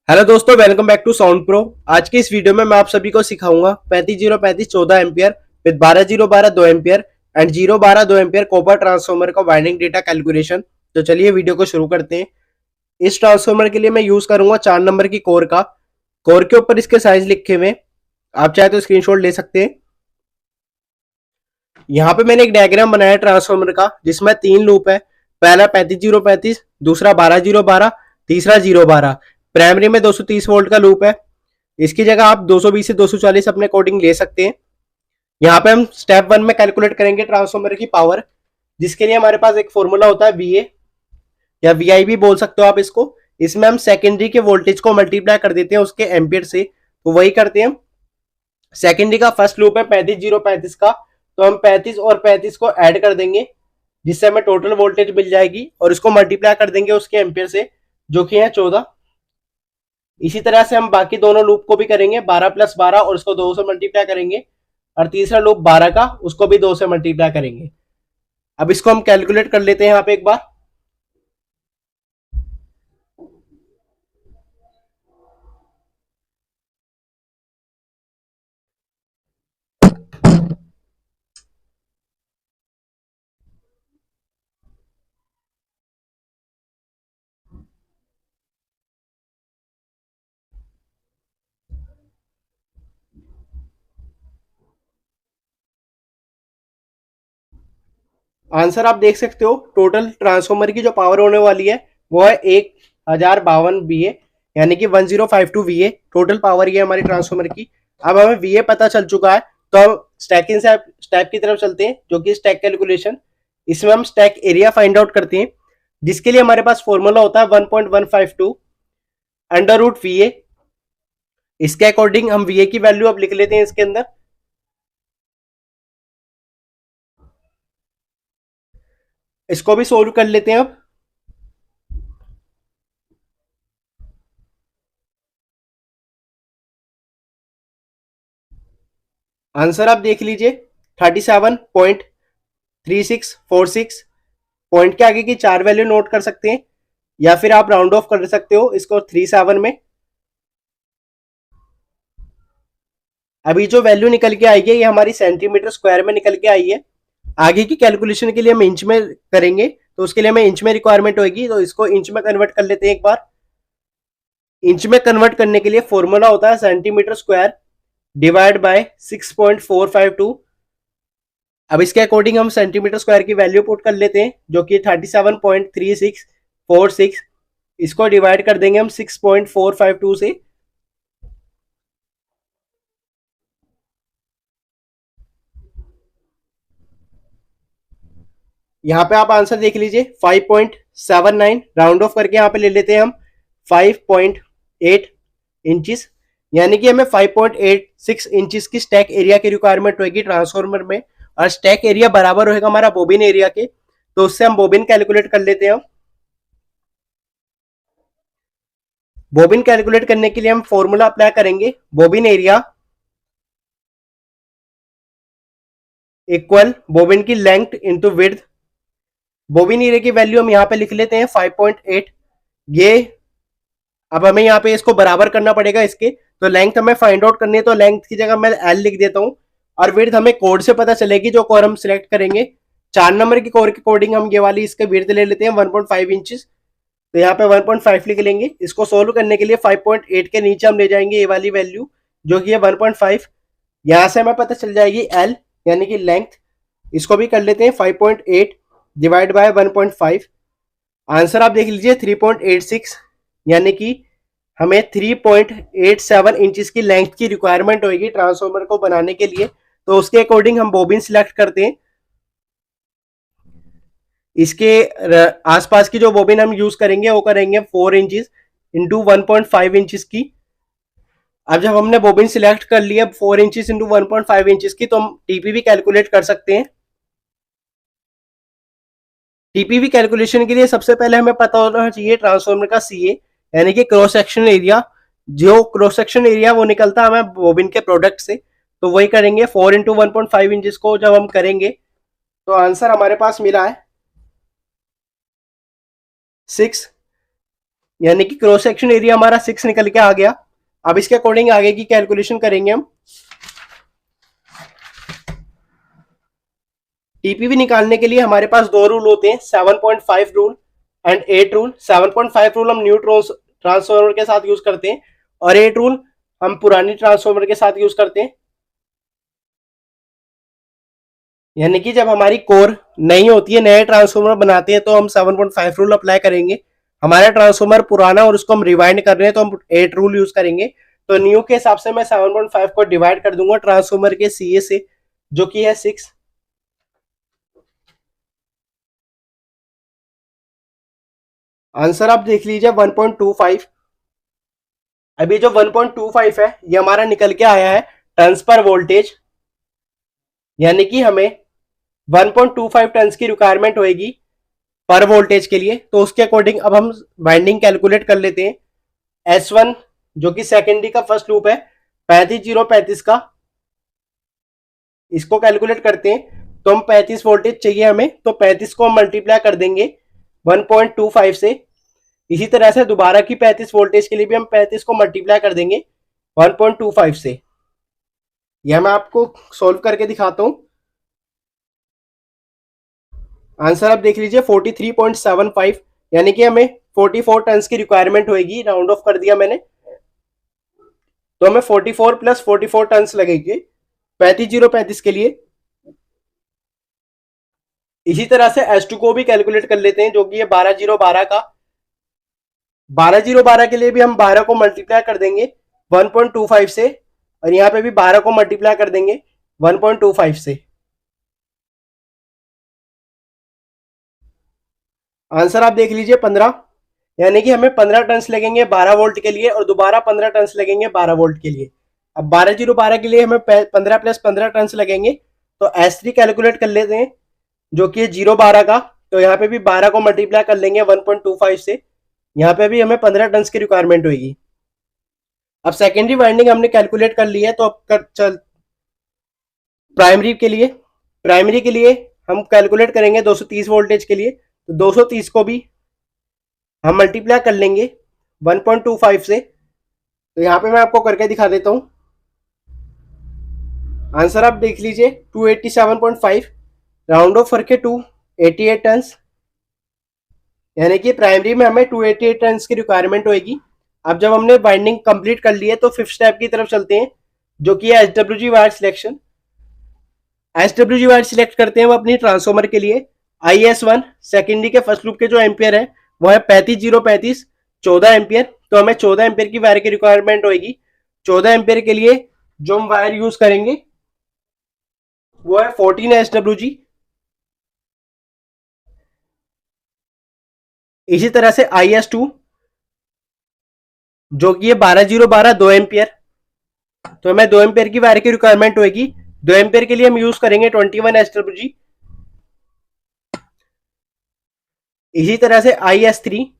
Hello दोस्तों, welcome back to sound pro. आज की इस वीडियो में मैं आप सभी को सिखाऊंगा 35 14 ampere with 12 2 ampere and 2 ampere copper transformer का वाइंडिंग डेटा कैलकुलेशन। तो चलिए वीडियो को शुरू करते हैं। इस ट्रांसफार्मर के लिए मैं यूज करूंगा 4 नंबर की कोर का। कोर के ऊपर इसके साइज लिखे हुए, आप चाहे तो स्क्रीनशॉट ले सकते हैं। यहाँ पे मैंने एक डायग्राम बनाया ट्रांसफार्मर का जिसमें 3 लूप है। पहला 35 दूसरा 12 तीसरा 0 प्राइमरी में 230 वोल्ट का लूप है। इसकी जगह आप 220 से 240 अपने अकॉर्डिंग ले सकते हैं। यहाँ पे हम स्टेप 1 में कैलकुलेट करेंगे ट्रांसफार्मर की पावर, जिसके लिए हमारे पास एक फॉर्मूला होता है वीए या वीआई भी बोल सकते हो आप इसको। इसमें हम सेकेंडरी के वोल्टेज को मल्टीप्लाई कर देते हैं उसके एम्पियर से, तो वही करते हैं। सेकेंडरी का फर्स्ट लूप है 35 का, तो हम 35 और 35 को ऐड कर देंगे जिससे हमें टोटल वोल्टेज मिल जाएगी और इसको मल्टीप्लाई कर देंगे उसके एम्पियर से जो कि है 14। इसी तरह से हम बाकी दोनों लूप को भी करेंगे, 12 + 12 और उसको 2 से मल्टीप्लाई करेंगे, और तीसरा लूप 12 का, उसको भी 2 से मल्टीप्लाई करेंगे। अब इसको हम कैलकुलेट कर लेते हैं यहाँ पे एक बार। आंसर आप देख सकते हो, टोटल ट्रांसफार्मर की जो पावर होने वाली है वो है 1052 VA, यानी कि 1052 VA टोटल पावर ये हमारी ट्रांसफार्मर की। अब हमें VA पता चल चुका है, तो हम स्टैकिंग से स्टेप की तरफ चलते हैं जो कि स्टैक कैलकुलेशन। इसमें हम स्टैक एरिया फाइंड आउट करते हैं, जिसके लिए हमारे पास फॉर्मूला होता है 1.152 अंडर रूट VA। इसके अकॉर्डिंग हम VA की वैल्यू अब लिख लेते हैं इसके अंदर। इसको भी सोल्व कर लेते हैं अब। आंसर आप देख लीजिए, 37.3646। पॉइंट के आगे की 4 वैल्यू नोट कर सकते हैं या फिर आप राउंड ऑफ कर सकते हो इसको 37 में। अभी जो वैल्यू निकल के आई है ये हमारी सेंटीमीटर स्क्वायर में निकल के आई है। आगे की कैलकुलेशन के लिए हम इंच में करेंगे, तो उसके लिए हमें इंच में रिक्वायरमेंट होगी, तो इसको इंच में कन्वर्ट कर लेते हैं एक बार। इंच में कन्वर्ट करने के लिए फॉर्मूला होता है सेंटीमीटर स्क्वायर डिवाइड बाय 6.452। अब इसके अकॉर्डिंग हम सेंटीमीटर स्क्वायर की वैल्यू पुट कर लेते हैं जो कि 37.3646। इसको डिवाइड कर देंगे हम 6.452 से। यहाँ पे आप आंसर देख लीजिए 5.79, राउंड ऑफ करके यहाँ पे ले लेते हैं हम 5.8 इंचेस, यानी कि हमें 5.86 इंचेस की स्टैक एरिया की रिक्वायरमेंट होगी ट्रांसफार्मर में, और स्टैक एरिया बराबर होगा हमारा बोबिन एरिया के, तो उससे हम बोबिन कैलकुलेट कर लेते हैं। बोबिन कैलकुलेट करने के लिए हम फॉर्मूला अप्लाई करेंगे, बोबिन एरिया इक्वल बोबिन की length into width. Bobbin area की वैल्यू हम यहाँ पे लिख लेते हैं 5.8। ये अब हमें यहाँ पे इसको बराबर करना पड़ेगा इसके, तो लेंथ हमें फाइंड आउट करनी है, तो लेंथ की जगह मैं एल लिख देता हूँ, और विड्थ हमें कोड से पता चलेगी जो कोर हम सिलेक्ट करेंगे। 4 नंबर की कोर के कोडिंग हम ये वाली इसके विड्थ ले लेते हैं 1.5 इंचेस, तो यहाँ पे 1.5 लिख लेंगे। इसको सोल्व करने के लिए 5.8 के नीचे हम ले जाएंगे ये वाली वैल्यू जो कि है 1.5। यहाँ से हमें पता चल जाएगी एल यानी कि लेंथ। इसको भी कर लेते हैं 5.8 डिवाइड बाय 1.5। आंसर आप देख लीजिए 3.86, यानी कि हमें 3.87 इंचेस की लेंथ की रिक्वायरमेंट होगी ट्रांसफार्मर को बनाने के लिए, तो उसके अकॉर्डिंग हम बोबिन सिलेक्ट करते हैं। इसके आसपास की जो बोबिन हम यूज करेंगे वो करेंगे 4 इंचेस इंटू 1.5 इंचेस की। अब जब हमने बोबिन सिलेक्ट कर लिया 4 इंचेस इंटू 1.5 इंचेस की, तो हम टीपीवी कैलकुलेट कर सकते हैं। टीपीवी कैलकुलेशन के लिए सबसे पहले हमें पता होना चाहिए ट्रांसफार्मर का सीए, यानी कि क्रॉस सेक्शन एरिया। जो क्रॉस सेक्शन एरिया वो निकलता है हमें बोबिन के प्रोडक्ट से, तो वही करेंगे 4 इंटू 1.5 इंचेस को जब हम करेंगे तो आंसर हमारे पास मिला है 6 यानी कि क्रॉस सेक्शन एरिया हमारा 6 निकल के आ गया। अब इसके अकॉर्डिंग आगे की कैलकुलेशन करेंगे हम। टीपीवी निकालने के लिए हमारे पास दो रूल होते हैं, 7.5 रूल एंड 8 रूल। 7.5 रूल हम न्यू ट्रांसफॉर्मर के साथ यूज करते हैं और 8 रूल हम पुरानी ट्रांसफॉर्मर के साथ यूज करते हैं। यानी कि जब हमारी कोर नहीं होती है, नए ट्रांसफॉर्मर बनाते हैं, तो हम 7.5 रूल अप्लाई करेंगे। हमारा ट्रांसफॉर्मर पुराना और उसको हम रिवाइंड कर रहे हैं तो हम 8 रूल यूज करेंगे। तो न्यू के हिसाब से मैं 7.5 को डिवाइड कर दूंगा ट्रांसफॉर्मर के सीए से, जो कि है 6। आंसर आप देख लीजिए 1.25। अभी जो 1.25 है ये हमारा निकल के आया है टन्स पर वोल्टेज, यानी कि हमें 1.25 टन्स की रिक्वायरमेंट होगी पर वोल्टेज के लिए। तो उसके अकॉर्डिंग अब हम वाइंडिंग कैलकुलेट कर लेते हैं। S1 जो कि सेकेंडरी का फर्स्ट लूप है 35035 का, इसको कैलकुलेट करते हैं। तो हम 35 वोल्टेज चाहिए हमें, तो 35 को हम मल्टीप्लाई कर देंगे 1.25 से। इसी तरह से दोबारा की 35 वोल्टेज के लिए भी हम 35 को मल्टीप्लाई कर देंगे 1.25 से। यह मैं आपको सॉल्व करके दिखाता हूं। आंसर आप देख लीजिए 43.75, यानी कि हमें 44 टन्स की रिक्वायरमेंट होगी। राउंड ऑफ कर दिया मैंने, तो हमें 44 प्लस 44 टन्स लगेंगे 35035 के लिए। इसी तरह से S2 को भी कैलकुलेट कर लेते हैं, जो कि है 12012 का। 12012 के लिए भी हम 12 को मल्टीप्लाई कर देंगे 1.25 से, और यहाँ पे भी 12 को मल्टीप्लाई कर देंगे 1.25 से। आंसर आप देख लीजिए 15, यानी कि हमें 15 टन्स लगेंगे 12 वोल्ट के लिए और दोबारा 15 टन्स लगेंगे 12 वोल्ट के लिए। अब 12012 के लिए हमें 15 प्लस 15 टन्स लगेंगे। तो S3 कैलकुलेट कर लेते हैं, जो कि है 012 का। तो यहाँ पे भी 12 को मल्टीप्लाई कर लेंगे 1.25 से, यहाँ पे भी हमें 15 टन्स की रिक्वायरमेंट होगी। अब सेकेंडरी वाइंडिंग हमने कैलकुलेट कर ली है, तो अब चल प्राइमरी के लिए हम कैलकुलेट करेंगे 230 वोल्टेज के लिए। तो 230 को भी हम मल्टीप्लाई कर लेंगे 1.25 से। तो यहाँ पे मैं आपको करके दिखा देता हूँ। आंसर आप देख लीजिए 287.5, राउंड ऑफ करके 288 टन्स, यानी कि प्राइमरी में हमें 288 टन्स की रिक्वायरमेंट होगी। अब जब हमने बाइंडिंग कंप्लीट कर ली है, तो फिफ्थ स्टेप की तरफ चलते हैं, जो कि है SWG wire selection. SWG wire select करते हैं वो अपनी ट्रांसफॉर्मर के लिए। IS1 सेकेंडरी के फर्स्ट लूप के जो एम्पियर है वो है 35035 14 एम्पियर। तो हमें 14 एम्पियर की वायर की रिक्वायरमेंट होगी। 14 एम्पियर के लिए जो हम वायर यूज करेंगे वो है 14 SWG। इसी तरह से IS2 जो कि है 12012 2 एम्पियर। तो हमें 2 एम्पियर की वायर की रिक्वायरमेंट होगी। 2 एम्पियर के लिए हम यूज करेंगे 21 SWG। इसी तरह से IS3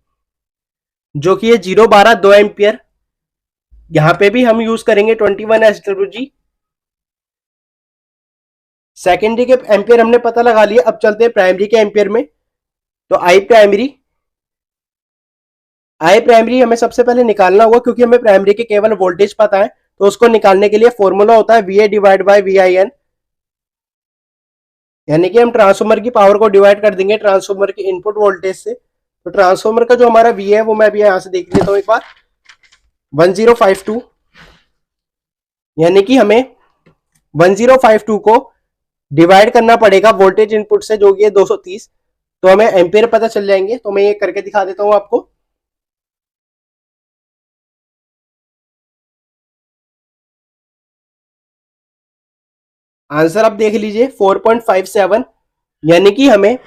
जो कि है 012 2 एम्पियर, यहां पे भी हम यूज करेंगे 21 SWG। सेकेंडरी के एम्पियर हमने पता लगा लिया, अब चलते हैं प्राइमरी के एम्पियर में। तो आई प्राइमरी हमें सबसे पहले निकालना होगा, क्योंकि हमें प्राइमरी के केवल वोल्टेज पता है। तो उसको निकालने के लिए फॉर्मूला होता है VA डिवाइड बाय VIN, यानी कि हम ट्रांसफॉर्मर की पावर को डिवाइड कर देंगे ट्रांसफॉर्मर के इनपुट वोल्टेज से। तो ट्रांसफॉर्मर का जो हमारा VA है वो मैं भी यहां से देख लेता हूं एक बार, 1052, यानी कि हमें 1052 को डिवाइड करना पड़ेगा वोल्टेज इनपुट से, जो कि है 230। तो हमें एम्पियर पता चल जाएंगे। तो मैं ये करके दिखा देता हूं आपको। आंसर आप देख लीजिए 4.57, यानी कि हमें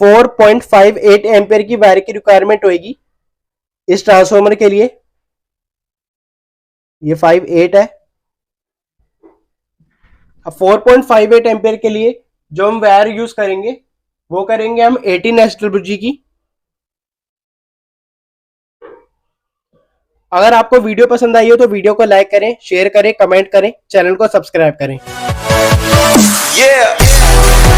4.58 एम्पियर की वायर की रिक्वायरमेंट होगी इस ट्रांसफॉर्मर के लिए। ये 58 है। अब 4.58 एम्पियर के लिए जो हम वायर यूज करेंगे वो करेंगे हम 18 SWG की। अगर आपको वीडियो पसंद आई हो तो वीडियो को लाइक करें, शेयर करें, कमेंट करें, चैनल को सब्सक्राइब करें। Yeah.